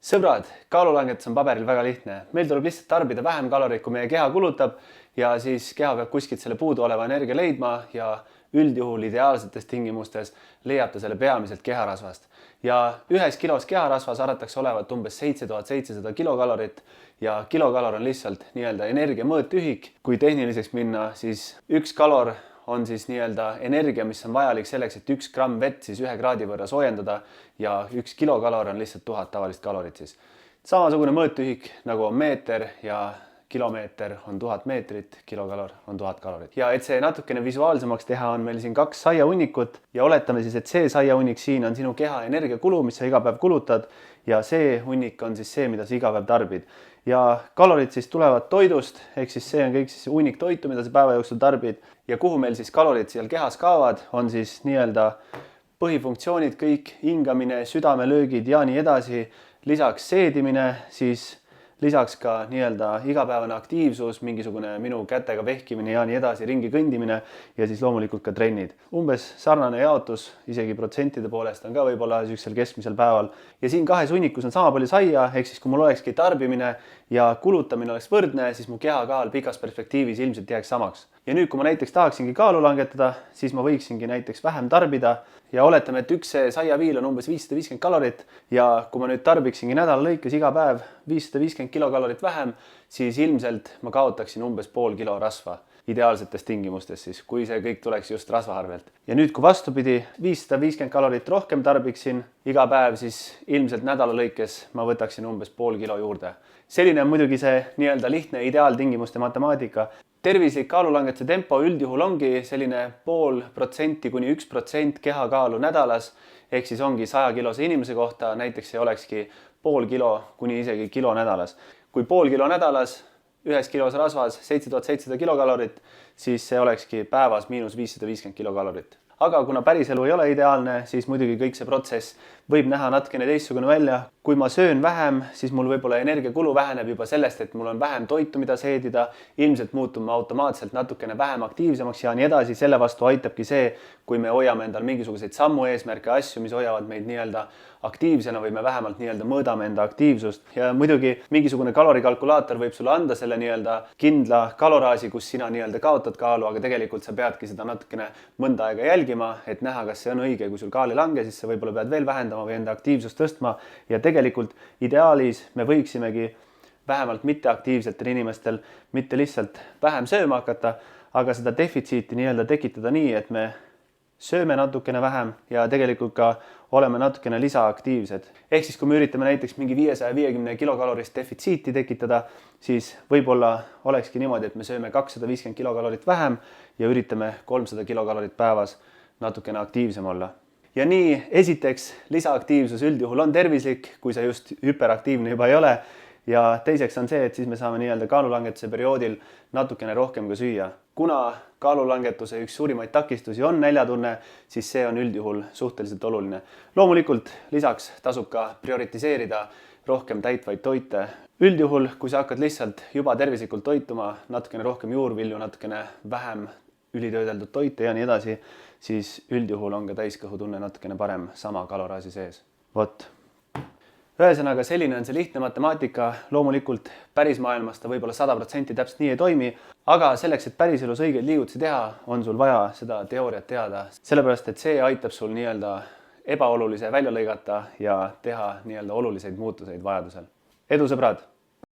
Sõbrad, kaalulangetus on paberil väga lihtne. Meil tuleb lihtsalt tarbida vähem kaloreid, kui meie keha kulutab ja siis keha peab kuskilt selle puuduoleva energia leidma ja üldjuhul ideaalsetes tingimustes leiab ta selle peamiselt keharasvast. Ja 1 kilos keharasvas arvatakse olevat umbes 7700 kilokalorit ja kilokalor on lihtsalt nii-öelda energia mõõtühik. Kui tehniliseks minna, siis 1 kalor on siis nii-öelda energia, mis on vajalik selleks, et 1 gramm vett siis 1 kraadi võrra soojendada ja 1 kilokalor on lihtsalt 1000 tavalist kalorit siis. Samasugune mõõtühik nagu on meeter ja kilomeeter on 1000 meetrit, kilokalor on 1000 kalorit. Ja et see natukene visuaalsemaks teha, on meil siin 2 saiahunnikut ja oletame siis, et see saiahunnik siin on sinu keha energiakulu, mis sa iga päev kulutad ja see hunnik on siis see, mida sa iga päev tarbid. Ja kalorid siis tulevad toidust, ehk siis see on kõik siis hunnik toitu, mida sa päeva jooksul tarbid ja kuhu meil siis kalorid seal kehas kaovad, on siis nii-öelda põhifunktsioonid, kõik hingamine, südamelöögid ja nii edasi, lisaks seedimine, siis lisaks ka nii-öelda igapäevane aktiivsus, mingisugune minu kätega vehkimine ja nii edasi, ringi kõndimine ja siis loomulikult ka trennid. Umbes sarnane jaotus, isegi protsentide poolest on ka võib-olla sellisel keskmisel päeval. Ja siin 2 hunnikus on sama palju saia, ehk siis kui mul olekski tarbimine ja kulutamine oleks võrdne, siis mu kehakaal pikas perspektiivis ilmselt jääks samaks. Ja nüüd, kui ma näiteks tahaksingi kaalu langetada, siis ma võiksingi näiteks vähem tarbida ja oletame, et üks saiaviil on umbes 550 kalorit ja kui ma nüüd tarbiksingi nädala lõikes iga päev 550 kilokalorit vähem, siis ilmselt ma kaotaksin umbes pool kilo rasva ideaalsetes tingimustes siis, kui see kõik tuleks just rasva arvelt. Ja nüüd, kui vastupidi 550 kalorit rohkem tarbiksin iga päev, siis ilmselt nädala lõikes ma võtaksin umbes pool kilo juurde. Selline on muidugi see nii-öelda lihtne ideaaltingimuste matemaatika. Tervislik kaalulangetuse tempo üldjuhul ongi selline 0,5% kuni 1% kehakaalu nädalas, ehk siis ongi 100 kilose inimese kohta, näiteks see olekski pool kilo kuni isegi kilo nädalas. Kui pool kilo nädalas, 1 kilos rasvas 7700 kilokalorit, siis see olekski päevas miinus 550 kilokalorit. Aga kuna päriselu ei ole ideaalne, siis muidugi kõik see protsess võib näha natukene teistsugune välja. Kui ma söön vähem, siis mul võib-olla energiakulu väheneb juba sellest, et mul on vähem toitu, mida seedida. Ilmselt muutun ma automaatselt natukene vähem aktiivsemaks ja nii edasi. Selle vastu aitabki see, kui me hoiame endal mingisuguseid sammu eesmärke, asju, mis hoiavad meid nii-öelda aktiivsena või me vähemalt nii-öelda mõõdame enda aktiivsust. Ja muidugi mingisugune kalorikalkulaator võib sulle anda selle nii-öelda kindla kaloraasi, kus sina nii-öelda kaotad kaalu, aga tegelikult sa peadki seda natukene mõnda aega jälgima, et näha, kas see on õige. Kui sul kaal ei lange, siis sa võib-olla pead veel vähendama või enda aktiivsust tõstma ja tegelikult ideaalis me võiksimegi vähemalt mitteaktiivsetel inimestel mitte lihtsalt vähem sööma hakata, aga seda defitsiiti nii-öelda tekitada nii, et me sööme natukene vähem ja tegelikult ka oleme natukene lisaaktiivsed. Ehk siis, kui me üritame näiteks mingi 550 kilokalorist defitsiiti tekitada, siis võib-olla olekski niimoodi, et me sööme 250 kilokalorit vähem ja üritame 300 kilokalorit päevas natukene aktiivsem olla. Ja nii, esiteks, lisaaktiivsus üldjuhul on tervislik, kui sa just hüperaktiivne juba ei ole. Ja teiseks on see, et siis me saame nii-öelda kaalulangetuse perioodil natukene rohkem ka süüa. Kuna kaalulangetuse üks suurimaid takistusi on näljatunne, siis see on üldjuhul suhteliselt oluline. Loomulikult lisaks tasub ka prioritiseerida rohkem täitvaid toite. Üldjuhul, kui sa hakkad lihtsalt juba tervislikult toituma, natukene rohkem juurvilju, natukene vähem ülitöödeldud toite ja nii edasi, siis üldjuhul on ka täiskõhutunne natukene parem sama kaloraasi sees. Vot. Ühesõnaga, selline on see lihtne matemaatika. Loomulikult päris maailmas ta võib-olla 100% täpselt nii ei toimi, aga selleks, et päriselus õigeid liigutusi teha, on sul vaja seda teooriat teada. Sellepärast, et see aitab sul nii-öelda ebaolulise välja lõigata ja teha nii-öelda oluliseid muutuseid vajadusel. Edu, sõbrad!